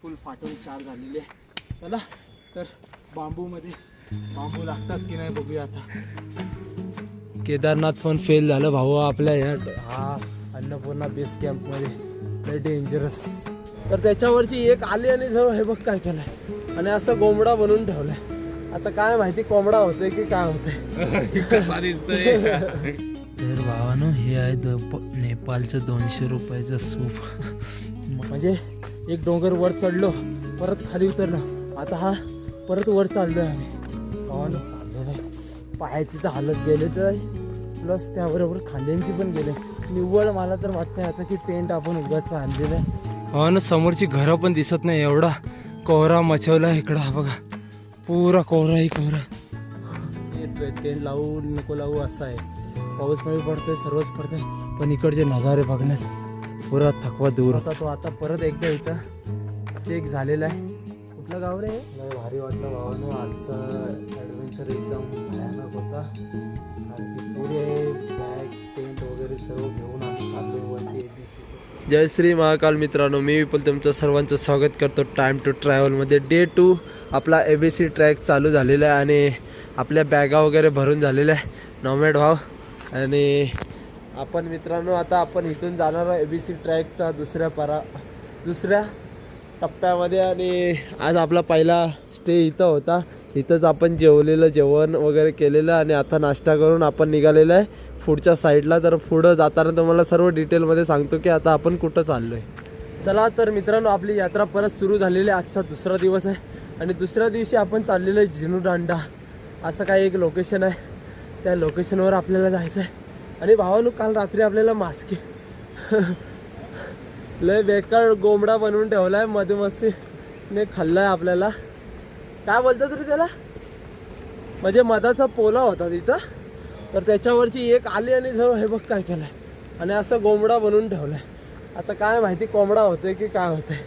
फुल फाटून 4 झालेली आहे. चला तर बांबू लागतात की नाही बघूया आता. केदारनाथ पण फेल झालं भाऊ आपल्या हा अन्नपूर्णा बेस कॅम्पमध्ये. डेंजरस. तर त्याच्यावरची एक आली आणि जवळ हे बघ काय केलंय आणि असं गोमडा बनवून ठेवलाय. आता काय माहिती कोंबडा होतोय की काय होतंय. तर भावानो हे आहे नेपाळचं 200 रुपयाचं सूप. म्हणजे एक डोंगर वर चढलो परत खाली उतरलो. आता हा परत वर चाललोय आम्ही. भावानो चाललेलं आहे. पायाची तर हालत गेले तर प्लस त्याबरोबर खांद्यांची पण गेले. निव्वळ मला तर वाटतंय आता की टेंट आपण उगाच आणलेलं आहे. भावानो समोरची घरं पण दिसत नाही. एवढा कोहरा मचवला इकडं. हा बघा पुरा कोहराही कोहरा. टेंट लावू नको लावू असं आहे. पाऊस पण पडतोय सर्वच पडतंय पण इकडचे नजारे बघण्यात पुरा थकवा दूर होता. तो आता परत एकदा इथं चेक झालेला आहे. कुठलं गाव रे? नाही भारी वाटलं भावानो. आजचा ॲडव्हेंचर एकदम भयानक होता. कारण की पुरे बॅग टेंट वगैरे सर्व घेऊन आम्ही चाललो वरती ABC. जय श्री महाकाल मित्रांनो, मी पण तुमचं सर्वांचं स्वागत करतो टाइम टू ट्रॅव्हलमध्ये. डे 2 आपला ABC ट्रॅक चालू झालेला आहे आणि आपल्या बॅगा वगैरे भरून झालेल्या आहे. नॉमॅड भाव आणि आपण मित्रांनो आता आपण इथून जाणार ABC ट्रॅकचा दुसऱ्या टप्प्यामध्ये. आणि आज आपला पहिला स्टे इथं होता. इथंच आपण जेवण वगैरे केलेलं आणि आता नाश्ता करून आपण निघालेलं आहे पुढच्या साईडला. तर पुढं जाताना तुम्हाला सर्व डिटेलमध्ये सांगतो की आता आपण कुठं चाललो आहे. चला तर मित्रांनो आपली यात्रा परत सुरू झालेली आहे. आजचा दुसरा दिवस आहे आणि दुसऱ्या दिवशी आपण चाललेलो आहे झिनूदांडा असं काही एक लोकेशन आहे. त्या लोकेशनवर आपल्याला जायचं आहे. आणि भावानू काल रात्री आपल्याला मास्की लय बेकार गोमडा बनवून ठेवला आहे. मधुमस्तीने खाल्ला आहे आपल्याला. काय बोलतात रे त्याला? म्हणजे मधाचा पोला होता तिथं. तर त्याच्यावरची एक आली आणि जवळ हे बघ काय केलंय आणि असं गोमडा बनवून ठेवलाय. आता काय माहिती कोंबडा होतोय की काय होतंय.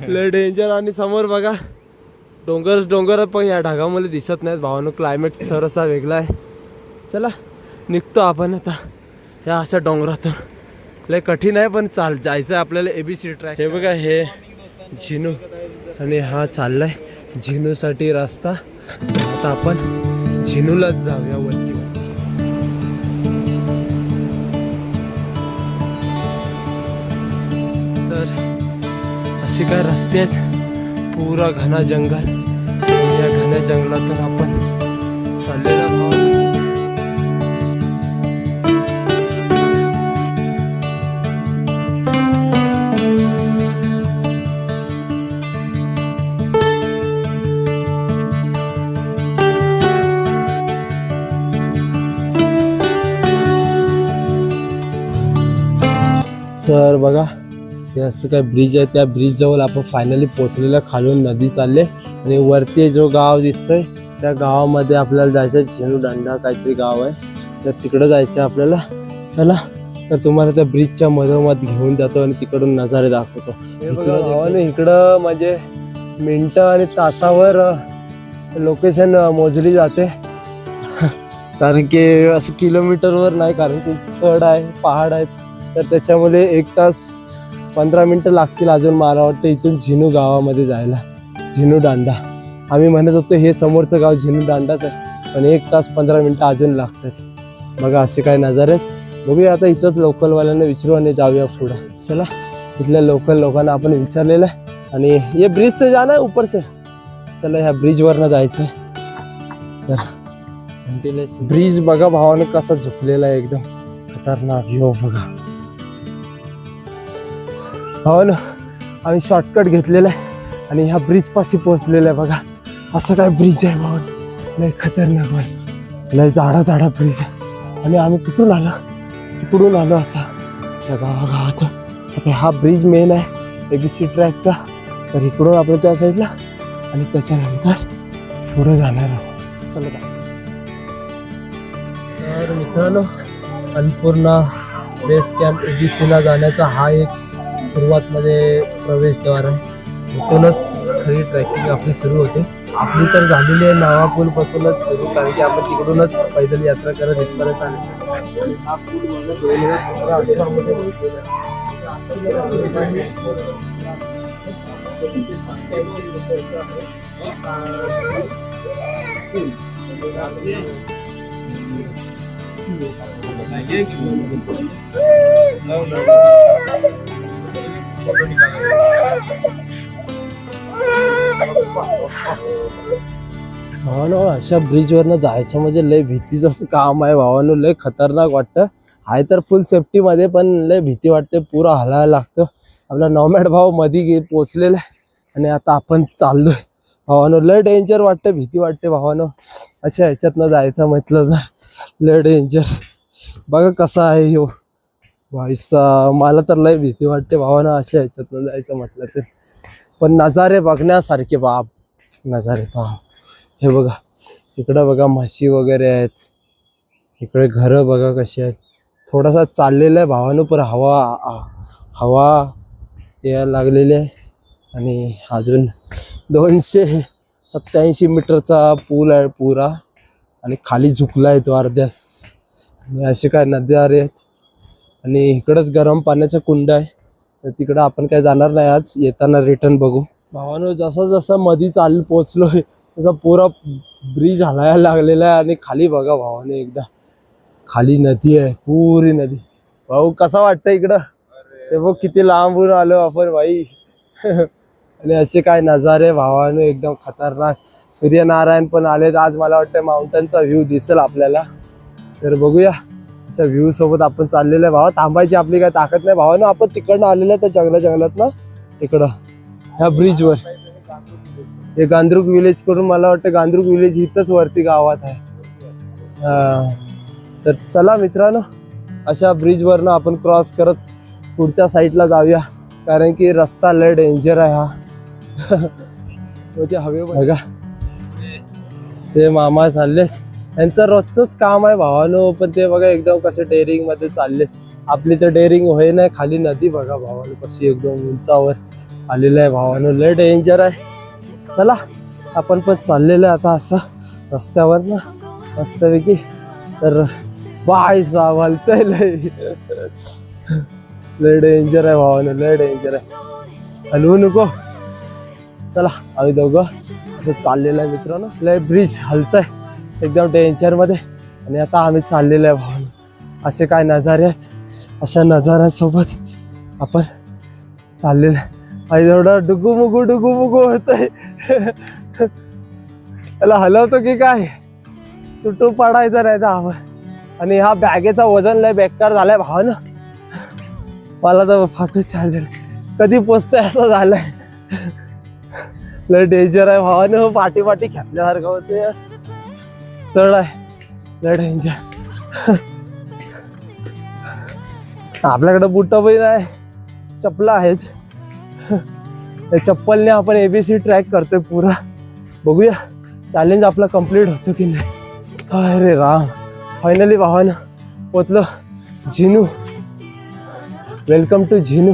लय डेंजर. आणि समोर बघा डोंगर पण या ढगामध्ये दिसत नाहीत भावानो. क्लायमेट सरसा वेगळा आहे. चला निघतो आपण आता ह्या अशा डोंगरातून. लय कठीण आहे पण जायचं आहे आपल्याला ABC ट्रॅक. हे बघा हे झिनू आणि हा चाललाय झिनूसाठी रस्ता. आता आपण झिनूलाच जाऊया वरती. तर असे काय रस्ते आहेत. पुरा घना जंगल. या घना जंगलातून आपण चाललेला भाव. सर बघा हे असं काय ब्रिज आहे. त्या ब्रिज जवळ आपण फायनली पोहोचलेलं. खालून नदी चालले आणि वरती जो गाव दिसतोय त्या गावामध्ये आपल्याला जायचं आहे. झिनूदांडा काहीतरी गाव आहे. तर तिकडं जायचं आहे आपल्याला. चला तर तुम्हाला त्या ब्रिजच्या मधोमध घेऊन जातो आणि तिकडून नजारे दाखवतो. इकडं म्हणजे मिनिटं आणि तासावर लोकेशन मोजली जाते. कारण की असं किलोमीटरवर नाही, कारण की चढ आहे पहाड आहेत. तर त्याच्यामुळे 1 तास 15 मिनटं लागतील अजून मला वाटतं इथून झिनू गावामध्ये जायला. झिनूदांडा आम्ही म्हणत होतो हे समोरचं गाव झिनूदांडाच आहे पण 1 तास 15 मिनटं अजून लागतात. बघा असे काय नजारे आहेत. बघूया आता इथंच लोकलवाल्यांना विचारू आणि जाऊया पुढं. चला इथल्या लोकल लोकांना आपण विचारलेलं आहे. आणि हे ब्रिज से जाना है ऊपर से. चला ह्या ब्रिजवरनं जायचं आहे. तर ब्रिज बघा भावानं कसा झुकलेला आहे एकदम खतरनाक. हो बघा हो ना आम्ही शॉर्टकट घेतलेला आहे आणि ह्या ब्रिज पाशी पोहोचलेला आहे. बघा असं काय ब्रिज आहे भाऊ. लय खतरनाक आहे. लय जाडा ब्रिज आहे. आणि आम्ही तिकडून आलो असा त्या गावातून. आता हा ब्रिज मेन आहे ABC ट्रॅकचा. तर इकडून आपण त्या साईडला आणि त्याच्यानंतर पुढे जाणार आहोत. चला तर मित्रांनो अन्नपूर्णा बेस कॅम्प ABCला जाण्याचा हा एक सुरुवातमध्ये प्रवेशद्वार आहे. इथूनच खरी ट्रॅकिंग आपली सुरू होते. आपली तर झालेली आहे नावापूल पासूनच सुरू, कारण की आपण तिकडूनच पैदल यात्रा करत इथपर्यंत आले. हा पूल भावानो अशा ब्रिजवरनं जायचं म्हणजे लय भीतीचं काम आहे भावानो. लय खतरनाक वाटतं. आहे तर फुल सेफ्टी मध्ये, पण लय भीती वाटते. पुरा हलायला लागतं. आपला नॉमॅड भाव मध्ये पोचलेला आहे आणि आता आपण चाललोय भावानो. लय डेंजर वाटतं, भीती वाटते भावानो. अशा ह्याच्यातनं जायचं म्हटलं तर लय डेंजर. बघा कसा आहे ह्यो भाईसा. मला तर लय भीती वाटते भावानो अशा ह्याच्यातनं जायचं म्हटलं तर. पण नजारे बघण्यासारखे बाप, नजारे पहा. हे बघा इकडं बघा म्हशी वगैरे आहेत. इकडे घरं बघा कशी आहेत. थोडासा चाललेला आहे भावानो, पण हवा यायला लागलेली आहे. आणि अजून 287 मीटरचा पूल आहे पुरा, आणि खाली झुकला आहे तो अर्ध्यास. आणि असे काय नद्यारे आहेत. आणि इकडंच गरम पाण्याचं कुंड आहे, तर तिकडं आपण काय जाणार नाही आज. येताना रिटर्न बघू भावानो. जसं जसं मधी पोचलोय तसा पुरा ब्रिज हलायला लागलेला आहे. आणि खाली बघा भावाने, एकदा खाली नदी आहे, पुरी नदी. भाऊ कसा वाटतं इकडं? ते बघ किती लांबून आलो आपण भाई. आणि असे काय नजारे भावानो, एकदम खतरनाक. सूर्यनारायण पण आलेत आज. मला वाटतं माउंटनचा व्ह्यू दिसेल आपल्याला, तर बघूया. अशा व्ह्यू सोबत आपण चाललेलं आहे भावा. थांबायची आपली काय ताकद नाही भावानो. आपण तिकडनं आलेलं आहे त्या जंगलात ना, इकडं ह्या ब्रिजवर. हे गांद्रुक विलेज करून, मला वाटतं गांद्रुक विलेज इथंच वरती गावात आहे. तर चला मित्रांनो, अशा ब्रिजवरनं आपण क्रॉस करत पुढच्या साईडला जाऊया, कारण की रस्ता लय डेंजर आहे हा. म्हणजे हवे बघा ते मामा चालले, यांचं रोजचंच काम आहे भावानो. पण ते बघा एकदम कसे डेअरिंग मध्ये चालले. आपली तर डेअरिंग होय नाही. खाली नदी बघा भावानो कशी एकदम उंचावर आलेलं आहे भावानो. लय डेंजर आहे. चला आपण पण चाललेलं आहे आता असं रस्त्यावर ना मस्तपैकी. तर बाय सावलतय लय डेंजर आहे भावानो, लय डेंजर आहे. हलवू नको. चला आम्ही दोघं असं चाललेलं आहे मित्रांनो. लय ब्रिज हलतंय एकदम डेंजर मध्ये. आणि आता आम्ही चाललेलो आहे भावानो. असे काय नजारे आहेत, अशा नजाऱ्यासोबत आपण चाललेलं आहे. आणि एवढं डुगुमुगू होतंय. त्याला हलवतो की काय, तुटू पडायचं नाही तर. आणि हा बॅगेचा वजन लय बेकार झालाय भावानं. मला तर फाटू चार्जर कधी पोचतंय असं झालंय. लय डेंजर आहे भावानं. पाठी घेतल्यासारखं होते. चढ आहे लय डेंजर. आपल्याकडे बुट पण आहे, चपला आहेत. त्या चप्पलने आपण ABC ट्रॅक करतोय पुरा. बघूया चॅलेंज आपला कंप्लीट होतो की नाही. अरे राम, फायनली भावानं पोचलो झिनू. Welcome to झिनू.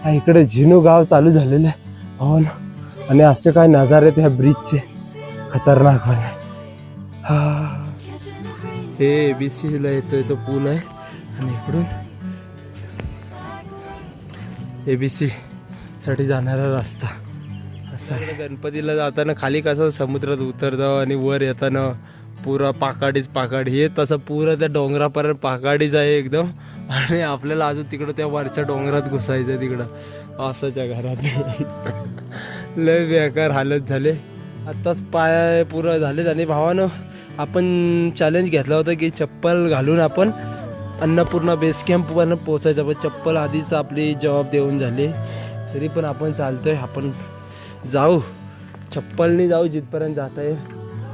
हा इकडे झिनू गाव चालू झालेलं आहे भावानं. आणि असे काय नजारे ह्या ब्रिजचे खतरनाक वाले. हे ABC ला येतोय तो पूल आहे. आणि इकडून ABC साठी जाणारा रस्ता असा. गणपतीला जाताना खाली कसं समुद्रात उतरतो आणि वर येताना पुरा पाकाडी. हे तसं पुरं त्या डोंगरापर्यंत पाकाडीच आहे एकदम. आणि आपल्याला अजून तिकडं त्या वरच्या डोंगरात घुसायचं तिकडं असाच्या घरात. लय बेकार हालत झाले. आत्ताच पाय पुरं झालेत. आणि भावानं आपण चॅलेंज घेतला होता की चप्पल घालून आपण अन्नपूर्णा बेस कॅम्पपर्यंत पोचायचं. पण चप्पल आधीच आपली जबाब देऊन झाली. तरी पण आपण चालतोय. आपण जाऊ चप्पलनी जाऊ जिथपर्यंत जाता येईल.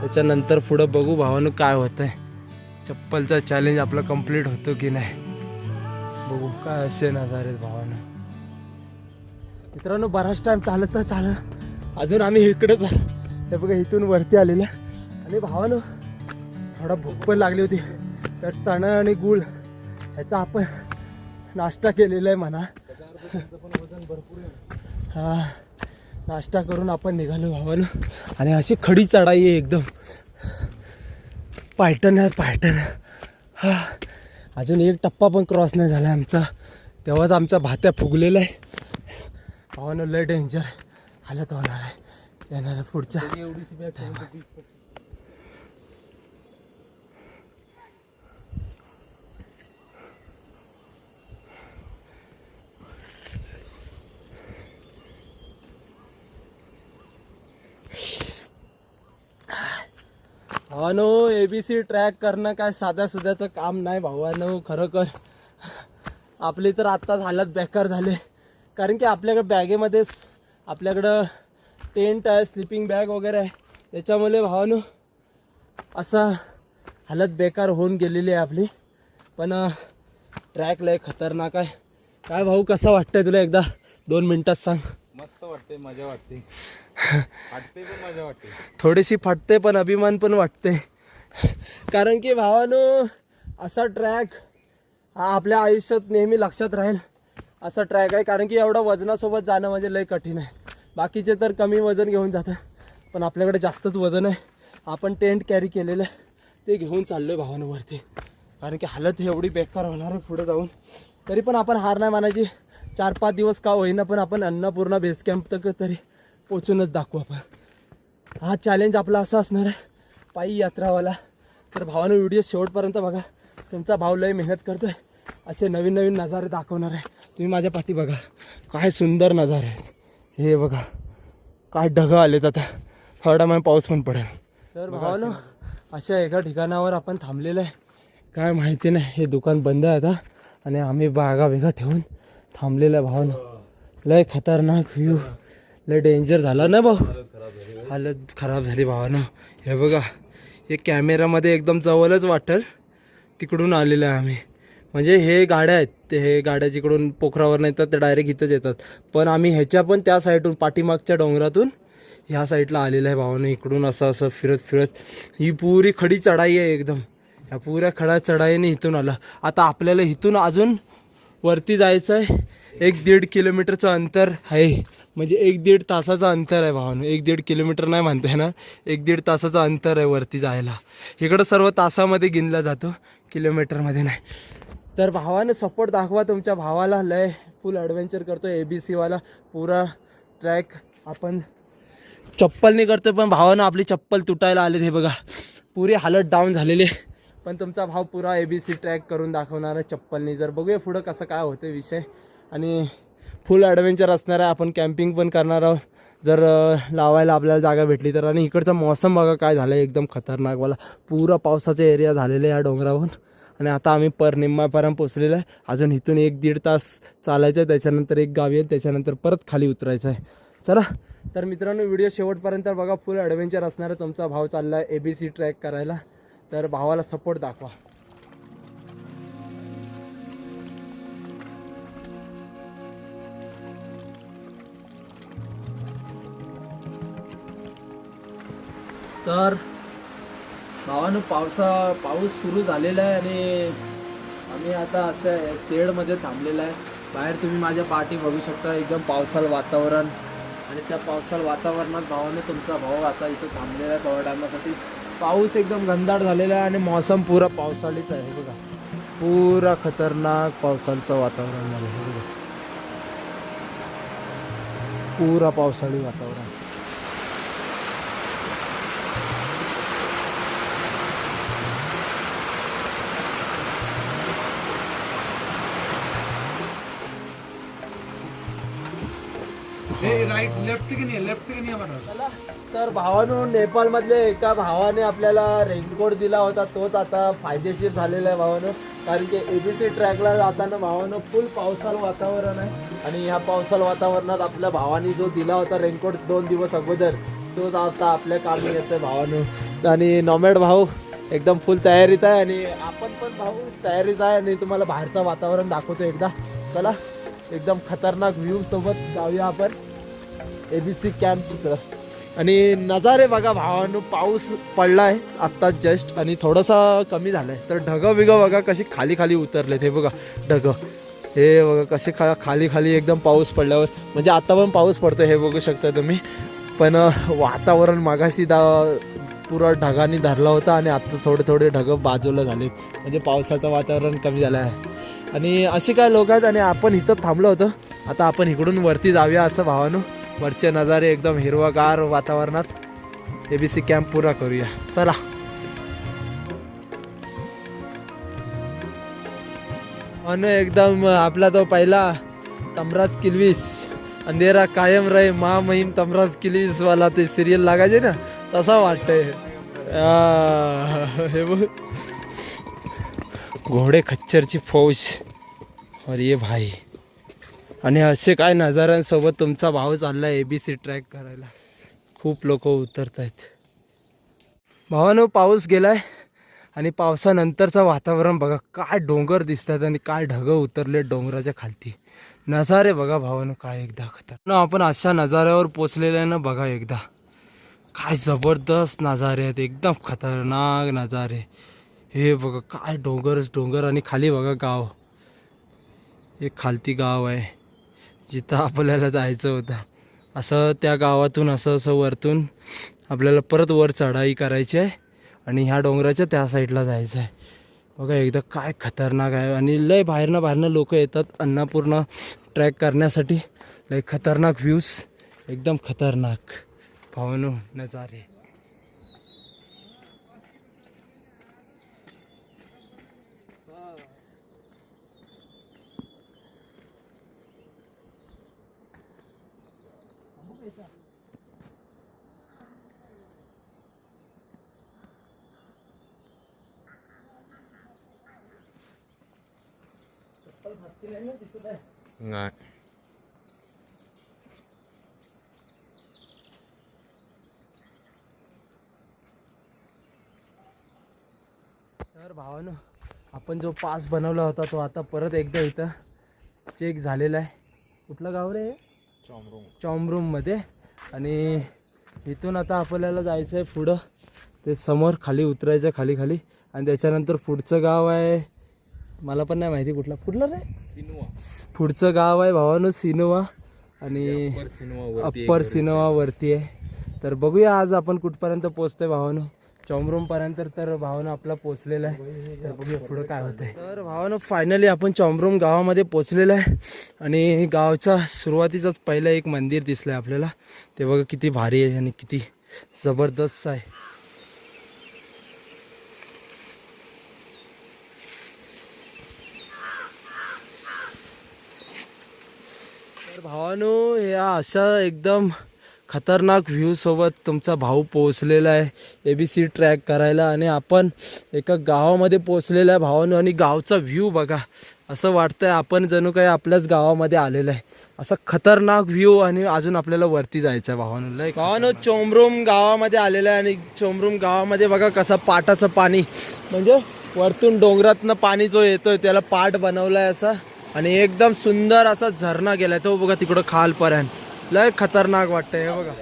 त्याच्यानंतर पुढं बघू भावानं काय होतंय. चप्पलचा चॅलेंज आपला कंप्लीट होतो की नाही बघू. काय असे नजारे भावानं. मित्रांनो बराच टाइम चालत अजून आम्ही इकडेच आलो. हे बघा इथून वरती आलेलं. आणि भावानं थोडा भूक पण लागली होती, तर चणा आणि गुळ ह्याचा आपण नाश्ता केलेला आहे म्हणा. हा नाश्ता करून आपण निघालो भावानं. आणि अशी खडी चढाई आहे एकदम. पायटन. हा अजून एक टप्पा पण क्रॉस नाही झाला आमचा. तेव्हाच आमच्या भात्या फुगलेला आहे भावानं. लय डेंजर हालत होणार आहे येणार पुढच्या. भावानो ABC ट्रॅक करणं काय साध्या सुध्याचं काम नाही भावानो. खरोखर आपली तर आत्ताच हालत बेकार झाले, कारण की आपल्याकडे बॅगेमध्येच आपल्याकडं टेंट आहे, स्लिपिंग बॅग वगैरे आहे, त्याच्यामुळे भावानो असा हालत बेकार होऊन गेलेली आहे आपली. पण ट्रॅक लय खतरनाक आहे. काय भाऊ कसं वाटतंय तुला, एकदा 2 मिनिटात सांग. मस्त वाटते, मजा वाटते, फाटते पण मजा वाटते, थोडीशी फाटते पण अभिमान पण वाटते. कारण की भावानो असा ट्रॅक हा आपल्या आयुष्यात नेहमी लक्षात राहील असा ट्रॅक आहे. कारण की एवढा वजनासोबत जाणं म्हणजे लय कठीण आहे. बाकीचे तर कमी वजन घेऊन जातात, पण आपल्याकडे जास्तच वजन आहे. आपण टेंट कॅरी केलेलं आहे ते घेऊन चाललो आहे भावानं वरती. कारण की हालत एवढी बेकार होणार आहे पुढे जाऊन. तरी पण आपण हार नाही मानायची. 4-5 दिवस का होईना पण आपण अन्नपूर्णा बेस कॅम्प तक तरी पोचूनच दाखवू आपण. हा चॅलेंज आपला असा असणार आहे पायी यात्रावाला. तर भावानं व्हिडिओ शेवटपर्यंत बघा. तुमचा भाव लय मेहनत करतो आहे, असे नवीन नवीन नजारे दाखवणार आहे. तुम्ही माझ्या पाठी बघा काय सुंदर नजारे आहेत. हे बघा काय ढगं आलेत, आता थोडा मग पाऊस पण पडेल. तर भावानं अशा एका ठिकाणावर आपण थांबलेलं आहे. काय माहिती नाही, हे दुकान बंद आहे आता आणि आम्ही बागा वेगा ठेवून थांबलेलं आहे भावानं. लय खतरनाक व्ह्यू, लय डेंजर झाला ना भाऊ, हालत खराब झाली भावानं. हे बघा हे कॅमेरामध्ये एकदम जवळच वाटेल तिकडून आलेलं आहे आम्ही. म्हणजे हे गाड्या आहेत, ते हे गाड्या जिकडून पोखरावर नाही तर ते डायरेक्ट इथंच येतात. पण आम्ही ह्याच्या पण त्या साईडून पाठीमागच्या डोंगरातून ह्या साईडला आलेलं आहे भावानं. इकडून असं असं फिरत फिरत ही पुरी खडी चढाई आहे एकदम. ह्या पुऱ्या खडा चढाईने इथून आलं. आता आपल्याला इथून अजून वरती जायचं आहे. 1-1.5 किलोमीटरचं अंतर आहे. म्हणजे 1-1.5 तासाचं अंतर आहे भावानं. 1-1.5 किलोमीटर नाही म्हणते ना, 1-1.5 तासाचं अंतर आहे वरती जायला. इकडं सर्व तासामध्ये गिनला जातो, किलोमीटरमध्ये नाही. तर भावानं सपोर्ट दाखवा तुमच्या भावाला. लय फुल ॲडव्हेंचर करतो ABC वाला. पुरा ट्रॅक आपण चप्पलने करतो, पण भावानं आपली चप्पल तुटायला आले. हे बघा पुरी हालत डाऊन झालेली. पण तुमचा भाव पुरा ABC ट्रॅक करून दाखवणार आहे चप्पलनी. जर बघूया पुढं कसं काय होतं विषय. आणि फुल ॲडव्हेंचर असणार आहे. आपण कॅम्पिंग पण करणार आहोत जर लावायला आपल्याला जागा भेटली तर. आणि इकडचा मौसम बघा काय झालं, एकदम खतरनाकवाला. पुरा पावसाचा एरिया झालेला आहे या डोंगरावर. आणि आता आम्ही निम्मापर्यंत पोचलेलं आहे. अजून इथून 1-1.5 तास चालायचं आहे, त्याच्यानंतर एक गाव येईल, त्याच्यानंतर परत खाली उतरायचं आहे. चला तर मित्रांनो व्हिडिओ शेवटपर्यंत बघा. फुल ॲडव्हेंचर असणार आहे. तुमचा भाव चालला आहे ABC ट्रॅक करायला, तर भावाला सपोर्ट दाखवा. तर भावानं पाऊस सुरू झालेला आहे आणि आम्ही आता असं शेडमध्ये थांबलेलं आहे. बाहेर तुम्ही माझ्या पाठी बघू शकता, एकदम पावसाळ वातावरण. आणि त्या पावसाळ वातावरणात भावानं तुमचा भाऊ आता इथं थांबलेला आहे थोड्या टायमासाठी. पाऊस एकदम गंधाड झालेला आहे आणि मौसम पुरा पावसाळीच आहे. बघा पुरा खतरनाक पावसाचं वातावरण झालं आहे. बघा पुरा पावसाळी वातावरण. राईट लेफ्ट की नाही चला तर भावानं नेपाळमधले एका भावाने आपल्याला रेनकोट दिला होता, तोच आता फायदेशीर झालेला आहे भावानं. कारण की ABC ट्रॅकला जाताना भावानं फुल पावसाळ वातावरण आहे. आणि ह्या पावसाळ वातावरणात आपल्या भावाने जो दिला होता रेनकोट 2 दिवस अगोदर, तोच आता आपल्या कामी येतोय भावानं. आणि नॉमेड भाऊ एकदम फुल तयारीत आहे आणि आपण पण भाऊ तयारीत आहे. आणि तुम्हाला बाहेरचं वातावरण दाखवतो एकदा. चला एकदम खतरनाक व्ह्यू सोबत जाऊया आपण ABC कॅम्प तिकडं. आणि नजारे बघा भावानं. पाऊस पडला आहे आत्ता जस्ट आणि थोडासा कमी झाला आहे. तर ढगं बिगं बघा कशी खाली खाली उतरलेत. हे बघा ढगं, हे बघा कसे खाली खाली एकदम पाऊस पडल्यावर. म्हणजे आता पण पाऊस पडतो हे बघू शकता तुम्ही. पण वातावरण मागाशी पुरा ढगाने धरला होता आणि आता थोडे थोडे ढगं बाजूला झाले. म्हणजे पावसाचं वातावरण कमी झालं आहे. आणि असे काय लोक आहेत आणि आपण इथं थांबलो होतो. आता आपण इकडून वरती जाऊया असं भावानो. वरचे नजारे एकदम हिरवागार वातावरणात ABC कॅम्प पुरा करूया. चला. आणि एकदम आपला तो पहिला तमराज किल्वीस अंधेरा कायम रहे महामहिम तमराज किल्वीस वाला ते सिरियल लागायचे ना तसा वाटतंय. हे बघ घोडे खच्चरची फौज और ये भाई. आणि असे काय नजाऱ्यांसोबत तुमचा भाऊ चाललाय ABC ट्रॅक करायला. खूप लोक उतरत आहेत. भावानो पाऊस गेलाय आणि पावसानंतरचं वातावरण बघा. काय डोंगर दिसतात आणि काय ढगं उतरले डोंगराच्या खालती. नजारे बघा भावानो काय एकदा खतर. आपण अशा नजाऱ्यावर पोचलेले आहे ना बघा एकदा. काय जबरदस्त नजारे आहेत एकदम खतरनाक नजारे. हे बघा काय डोंगरच डोंगर आणि खाली बघा गाव. एक खालती गाव आहे जिथं आपल्याला जायचं होतं. असं त्या गावातून असं वरतून आपल्याला परत वर चढाई करायची आहे आणि ह्या डोंगराच्या त्या साईडला जायचं आहे. बघा एकदा काय खतरनाक आहे. आणि लय बाहेरनं लोक येतात अन्नपूर्णा ट्रॅक करण्यासाठी. लय खतरनाक व्ह्यूज एकदम खतरनाक भावनो नजारे. नाही. तर भावानो आपण जो पास बनवला होता तो आता परत एकदा इथं चेक झालेला आहे. कुठलं गाव रे? चॉमरूममध्ये. आणि इथून आता आपल्याला जायचं आहे पुढं. ते समोर खाली उतरायचं खाली आणि त्याच्यानंतर पुढचं गाव आहे मला पण नाही माहिती कुठलं रे. सिनुआ. पुढचं गाव आहे भावानो सिनुआ. आणि अप्पर सिनुआ वरती आहे. तर बघूया आज आपण कुठपर्यंत पोचतोय भावानो. चॉमरूमपर्यंत तर भावानो आपला पोचलेला आहे. तर बघूया पुढं काय होतंय. तर भावानो फायनली आपण चॉमरूम गावामध्ये पोचलेलं आहे. आणि गावच्या सुरुवातीचाच पहिलं एक मंदिर दिसलंय आपल्याला. ते बघा किती भारी आहे आणि किती जबरदस्त आहे. तर भावानो या अशा एकदम खतरनाक व्ह्यू सोबत तुमचा भाऊ पोहोचलेला आहे ABC ट्रॅक करायला. आणि आपण एका गावामध्ये पोहोचलेला आहे भावानो. आणि गावचा व्ह्यू बघा. असं वाटतंय आपण जणू काही आपल्याच गावामध्ये आलेलं आहे. असा खतरनाक व्ह्यू. आणि अजून आपल्याला वरती जायचं आहे भावानो. भावानो चोमरूम गावामध्ये आलेलं आहे. आणि चोमरूम गावामध्ये बघा कसं पाटाचं पाणी म्हणजे वरतून डोंगरातनं पाणी जो येतोय त्याला पाट बनवलाय असा. आणि एकदम सुंदर असा झरणा गेलाय तो बघा तिकडं खालपर्यंत. लय खतरनाक वाटतंय हे बघा.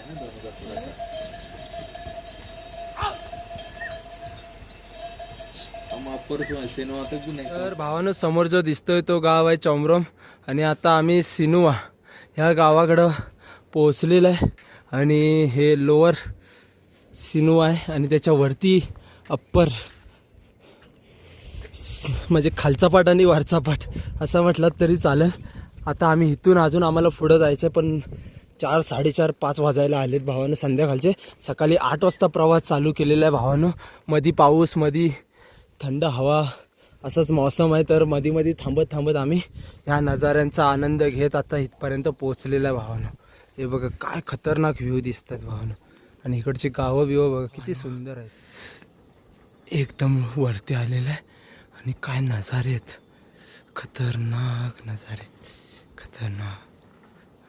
तर भावानो समोर जो दिसतोय तो गाव आहे चॉमरूम. आणि आता आम्ही सिनुआ ह्या गावाकडं पोहोचलेलं आहे. आणि हे लोअर सिनुआ आहे आणि त्याच्यावरती अप्पर म्हणजे खालचा पाट आणि वरचा पाट असं म्हटलं तरी चालेल. आता आम्ही इथून अजून आम्हाला पुढं जायचं आहे. पण 4, 4:30, 5 वाजायला आलेत भावानं संध्याकाळचे. सकाळी 8 वाजता प्रवास चालू केलेला आहे भावानं. मधी पाऊस मधी थंड हवा असंच मौसम आहे. तर मधी थांबत आम्ही ह्या नजाऱ्यांचा आनंद घेत आता इथपर्यंत पोहोचलेला आहे भावानं. हे बघा काय खतरनाक व्ह्यू दिसतात भावानं. आणि इकडची गावं बिवं बघा किती सुंदर आहेत. एकदम वरती आलेलं आहे. आणि काय नजारे आहेत. खतरनाक नजारे खतरनाक.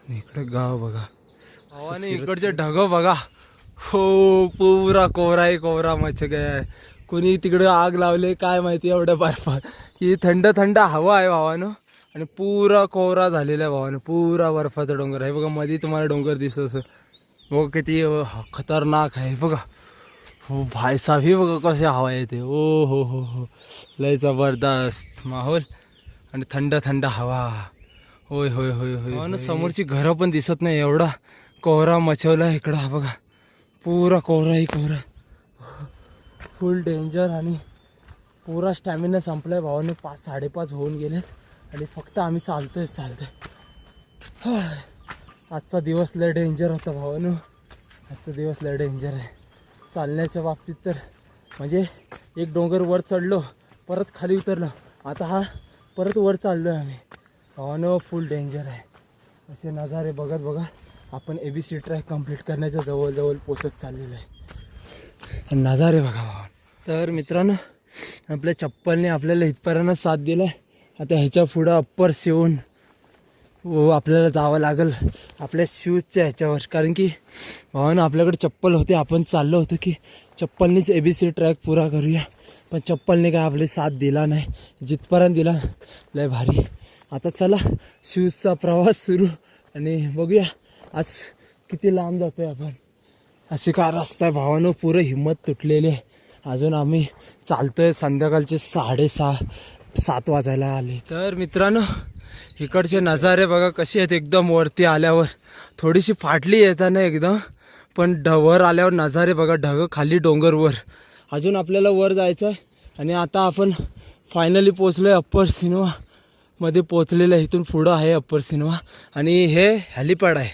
आणि इकडे गाव बघा. आणि इकडचे ढग बघा. हो पुरा कोवरा मच गया. कोणी तिकडे आग लावले काय माहिती एवढ्या बर्फात. की थंड हवा आहे भावानं. आणि पुरा कोवरा झालेला आहे भावानं. पुरा बर्फाचा डोंगर आहे बघा. मध्ये तुम्हाला डोंगर दिसतो असं बघा किती खतरनाक आहे बघा. हो भाई साहेब ही बघा कसे हवा येते. ओ हो लय जबरदस्त माहोल. आणि थंड हवा. होय. समोरची घरं पण दिसत नाही एवढा कोहरा मचवला इकडं. हा बघा पुरा कोहरा फुल डेंजर. आणि पुरा स्टॅमिना संपलाय भावाने. 5, 5:30 होऊन गेलेत. आणि फक्त आम्ही चालतोय. आजचा दिवस लय डेंजर होता भावानो. आजचा दिवस लय डेंजर आहे चालण्याच्या बाबतीत. तर म्हणजे एक डोंगर वर चढलो, परत खाली उतरलो, आता हा परत वर चाललो आहे आम्ही भावानो. फुल डेंजर आहे. असे नजारे बघत बघा आपण ABC ट्रॅक कंप्लीट करण्याच्या जवळजवळ पोचत चाललेलो आहे. नजारे बघा भावा. तर मित्रांनो, आपल्या चप्पलने आपल्याला इथपर्यंत साथ दिला. आता ह्याच्या पुढं अप्पर्स येऊन आपल्याला जावं लागेल आपल्या शूजच्या ह्याच्यावर. कारण की भावानं आपल्याकडे चप्पल होते, आपण चाललो होतो की चप्पलनीच ABC ट्रॅक पुरा करूया, पण चप्पलने काय आपले साथ दिला नाही. जिथपर्यंत दिला लय भारी. आता चला शूजचा प्रवास सुरू आणि बघूया आज किती लांब जातोय आपण. असे काय रस्ता आहे भावानं, पुरं हिंमत तुटलेली आहे. अजून आम्ही चालतोय, संध्याकाळचे 6:30-7 वाजायला आले. तर मित्रांनो, इकडचे नजारे बघा कसे आहेत. एकदम वरती आल्यावर थोडीशी फाटली येताना एकदम, पण वर आल्यावर नजारे बघा. ढग खाली, डोंगर वर. अजून आपल्याला वर जायचं आहे आणि आता आपण फायनली पोचलो आहे अप्पर सिनोवा मध्ये पोचलेलं आहे. इथून पुढं आहे अप्पर सिनोवा आणि हे हेलिपॅड आहे.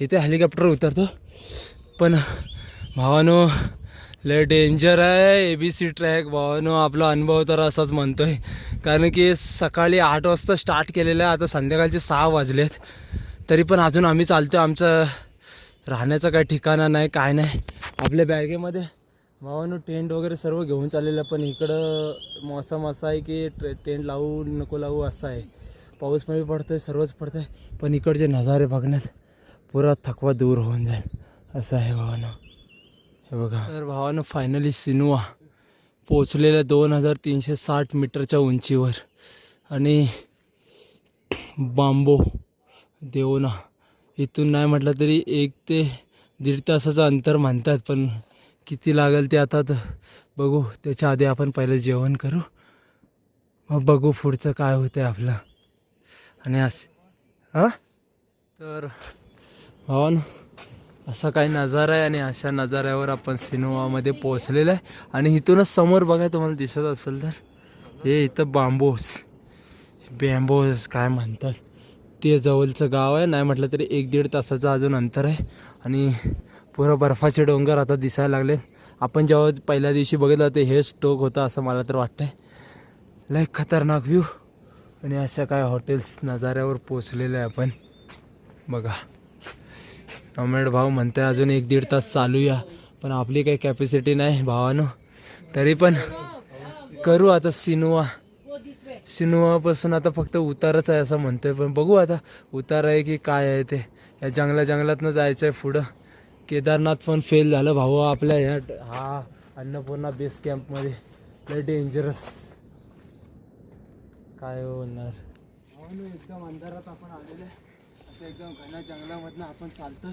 इथे हेलिकॉप्टर उतरतो. पण भावानो लय डेंजर आहे ABC ट्रॅक भावानो. आपला अनुभव तर असाच म्हणतोय, कारण की सकाळी 8 वाजता स्टार्ट केलेलं आहे, आता संध्याकाळचे 6 वाजलेत, तरी पण अजून आम्ही चालतो. आमचं राहण्याचं काही ठिकाणा नाही, काय नाही. आपल्या बॅगेमध्ये भावानो टेंट वगैरे सर्व घेऊन चाललेलं आहे. पण इकडं मौसम असा आहे की टेंट लावू नको लावू असं आहे. पाऊस पण पडतोय, सर्वच पडतंय, पण इकडचे नजारे बघण्यात पुरा थकवा दूर होऊन जाईल असं आहे भावानो. हे बघा. तर भावानं फायनली सिनोवा पोचलेल्या 2360 मीटरच्या उंचीवर. आणि बांबो देवना इथून नाही म्हटलं तरी 1 ते 1.5 तासाचं अंतर म्हणतात, पण किती लागेल ते आता तर बघू. त्याच्या आधी आपण पहिलं जेवण करू, मग बघू पुढचं काय होतं आहे आपलं. आणि असं तर भावानं असा काही नजारा आहे आणि अशा नजाऱ्यावर आपण सिनोवामध्ये पोहोचलेलं आहे. आणि इथूनच समोर बघा, तुम्हाला दिसत असेल तर हे इथं बॅम्बोस काय म्हणतात ते जवळचं गाव आहे. नाही म्हटलं तरी 1-1.5 तासाचं अजून अंतर आहे. आणि पुरं बर्फाचे डोंगर आता दिसायला लागले. आपण जेव्हा पहिल्या दिवशी बघितलं ते हेच टोक होतं असं मला तर वाटतंय. लय खतरनाक व्ह्यू. आणि अशा काय हॉटेल्स नजाऱ्यावर पोचलेलं आहे आपण बघा. नॉमेड भाऊ म्हणते अजून 1-1.5 तास चालूया, पण आपली काही कॅपॅसिटी नाही भावानो. तरी पण करू आता. सिनोवापासून आता फक्त उतारच आहे असं म्हणतोय, पण बघू आता उतार आहे की काय आहे ते. या जंगलातनं जायचं आहे पुढं. केदारनाथ पण फेल झालं भाऊ आपल्या हा अन्नपूर्णा बेस कॅम्पमध्ये. लय डेंजरस काय होणार. एकदम अंधारात आपण आलेलं आहे. असं एकदम घना जंगलामधनं आपण चालतोय.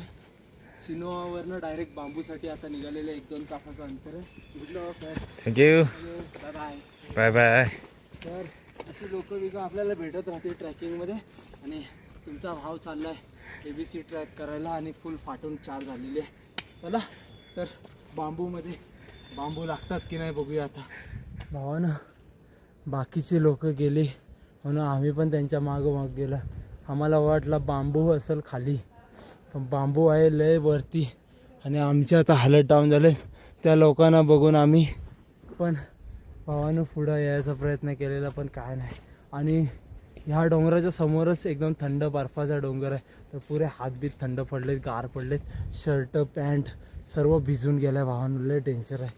सिनोवावरनं डायरेक्ट बांबूसाठी आता निघालेलं 1-2 तासाचं अंतर आहे. थँक्यू. Bye bye. तर अशी लोक आपल्याला भेटत राहते ट्रॅकिंगमध्ये. आणि तुमचा भाव चालला आहे ABC ट्रॅक करायला आणि फुल फाटून 4 झालेली आहे. चला तर बांबू लागतात की नाही बघूया आता. भावानं बाकीचे लोक गेले म्हणून आम्ही पण त्यांच्या मागोमाग गेला. आम्हाला वाटलं बांबू असेल खाली, पण बांबू आहे लय वरती. आणि आमचे आता हालत डाऊन झाले. त्या लोकांना बघून आम्ही पण भावानं पुढं यायचा प्रयत्न केलेला, पण काय नाही. आणि ह्या डोंगराच्या समोरच एकदम थंड बर्फाचा डोंगर आहे. तर पुरे हातबीत थंड पडलेत, गार पडलेत, शर्ट पॅन्ट सर्व भिजून गेलं भावानं. लय डेंजर आहे.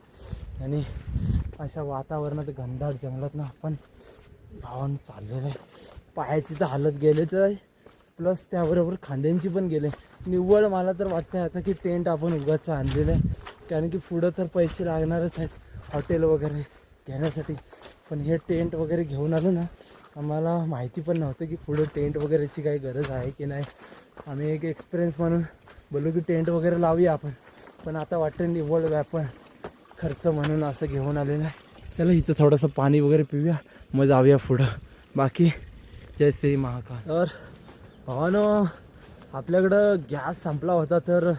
आणि अशा वातावरणात घनदाट जंगलात आपण भावानं चाललेलं आहे. पायाची तर हालत गेले तर, प्लस त्याबरोबर खांद्यांची पण गेले. निव्वळ मला तर वाटतं आता की टेंट आपण उगाच आणलेलं आहे, कारण की पुढं तर पैसे लागणारच आहेत हॉटेल वगैरे घेण्यासाठी. पण हे टेंट वगैरे घेऊन आलो ना, आम्हाला माहिती पण नव्हतं की पुढं टेंट वगैरेची काही गरज आहे की नाही. आम्ही एक एक्सपिरियन्स म्हणून बोललो की टेंट वगैरे लावूया आपण, पण आता वाटतं निव्वळ व्यापार खर्च म्हणून असं घेऊन आलेलं आहे. चला इथं थोडंसं पाणी वगैरे पिऊया, मग जाऊया पुढं. बाकी जय श्री महाकाल. तर भावानं आपल्याकडं गॅस संपला होता, तर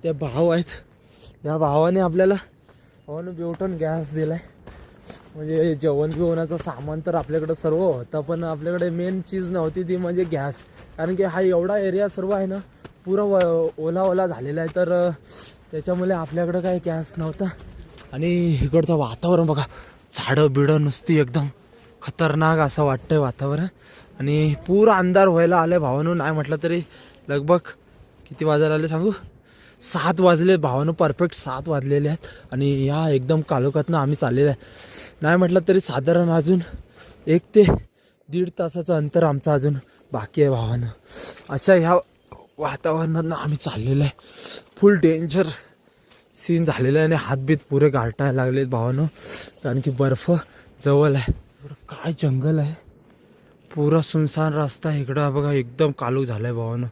ते भाव आहेत, या भावाने आपल्याला भावानं बेवटून गॅस दिला आहे. म्हणजे जेवण बिवणाचं सामान तर आपल्याकडं सर्व होतं, पण आपल्याकडे मेन चीज नव्हती ती म्हणजे गॅस. कारण की हा एवढा एरिया सर्व आहे ना पुरा ओला ओला झालेला आहे, तर त्याच्यामुळे आपल्याकडं काही गॅस नव्हता. आणि इकडचं वातावरण बघा, झाडं बिडं नुसती एकदम खतरनाक असं वाटतंय वातावरण. आणि पुरा अंधार व्हायला आलं भावानं, नाही म्हटलं तरी लगभग किती वाजायला आले सांगू, 7 वाजले भावानं, परफेक्ट 7 वाजलेले आहेत. आणि या एकदम कालोखातनं आम्ही चाललेलं आहे, नाही म्हटलं तरी साधारण अजून 1 ते 1.5 तासाचं अंतर आमचं अजून बाकी आहे भावानं. अशा ह्या वातावरणातनं आम्ही चाललेलं आहे. फुल डेंजर सीन झालेलं आहे आणि हातबीत पुरे गारटायला लागलेत भावानं, कारण की बर्फ जवळ आहे. काय जंगल आहे, पुरा सुनसान रस्ता इकडं बघा, एकदम काळोख झालाय भावानं.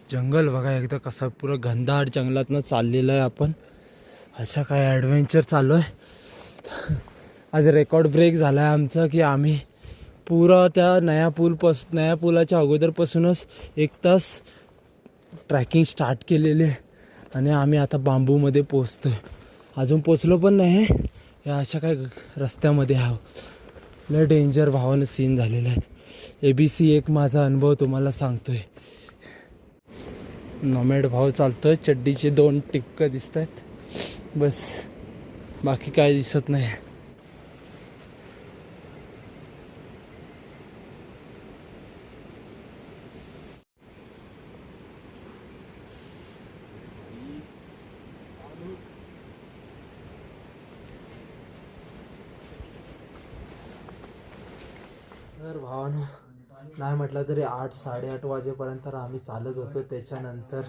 जंगल बघा एकदा कसं पुरं घनदाट जंगलातनं चाललेलं आहे आपण. अशा काय ॲडव्हेंचर चालू आहे. आज रेकॉर्ड ब्रेक झाला आहे आमचा, की आम्ही पुरा त्या नया पुलाच्या अगोदरपासूनच 1 तास ट्रॅकिंग स्टार्ट केलेली आहे आणि आम्ही आता बांबूमध्ये पोचतोय. अजून पोचलो पण नाही, या अशा काय रस्त्यामध्ये हा लय डेंजर भावानं सीन झालेले आहेत. ABC एक माझा अनुभव तुम्हाला सांगतोय. नॉमेड भाव चालतोय, चड्डीचे 2 टिपकं दिसत आहेत बस, बाकी काय दिसत नाही. तर भावानं नाही म्हटलं तरी 8-8:30 वाजेपर्यंत आम्ही चालत होतो. त्याच्यानंतर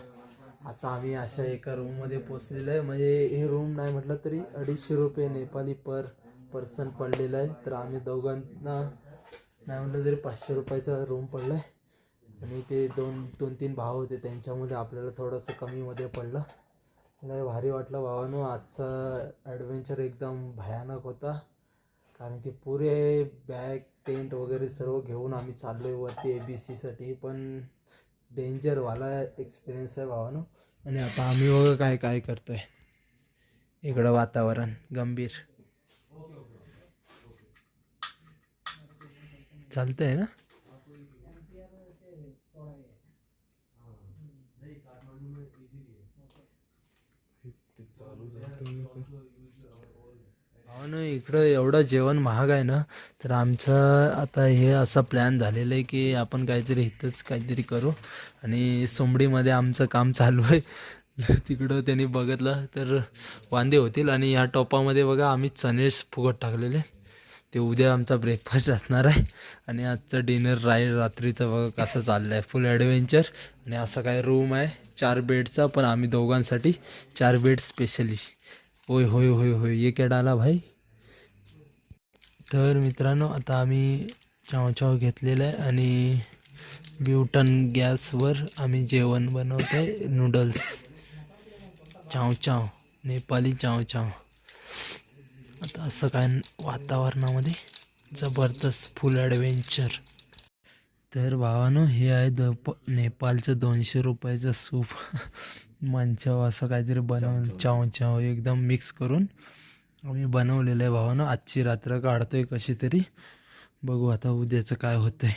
आता आम्ही अशा एका रूममध्ये पोचलेलो आहे. म्हणजे हे रूम नाही म्हटलं तरी 250 रुपये नेपाली पर पर्सन पडलेलं आहे. तर आम्ही दोघांना नाही म्हटलं तरी 500 रुपयाचा रूम पडला आहे. आणि ते 2-3 भाव होते, त्यांच्यामध्ये आपल्याला थोडंसं कमीमध्ये पडलं. लय भारी वाटलं भावानं. आजचा ॲडव्हेंचर एकदम भयानक होता, कारण की पुरे बॅग टेंट वगैरे सर्व घेऊन आम्ही चाललो आहे वरती ABCसाठी. पण डेंजरवाला एक्सपिरियन्स आहे भावानं. आणि आता आम्ही बघा काय काय करतोय. इकडं वातावरण गंभीर चालतंय ना. हो ना, इकडं एवढं जेवण महाग आहे ना, तर आमचं आता हे असा प्लॅन झालेला आहे की आपण काहीतरी इथंच काहीतरी करू. आणि सोमडीमध्ये आमचं काम चालू आहे, तिकडं त्यांनी बघितलं तर वांदे होतील. आणि ह्या टोपामध्ये बघा आम्ही चणेस फुगत टाकलेले, ते उद्या आमचा ब्रेकफास्ट असणार आहे. आणि आजचं डिनर रात्रीचं बघा कसं चाललं आहे, फुल ॲडव्हेंचर. आणि असं काय रूम आहे 4 बेडचा, पण आम्ही दोघांसाठी 4 बेड स्पेशली. होय होय होय होय, ये क्या डाला भाई. तर मित्रांनो, आता आम्ही चाव घेतलेलं आहे आणि ब्युटन गॅसवर आम्ही जेवण बनवत आहे. नूडल्स चाव नेपाली चाव. आता असं काय वातावरणामध्ये जबरदस्त फुल ॲडव्हेंचर. तर भावानो, हे आहे नेपाळचं 200 रुपयाचं सूप. मंचाव असं काहीतरी बनवलं, चाव एकदम मिक्स करून आम्ही बनवलेलं आहे भावानो. आजची रात्र काढतोय कशी तरी, बघू आता उद्याचं काय होतंय.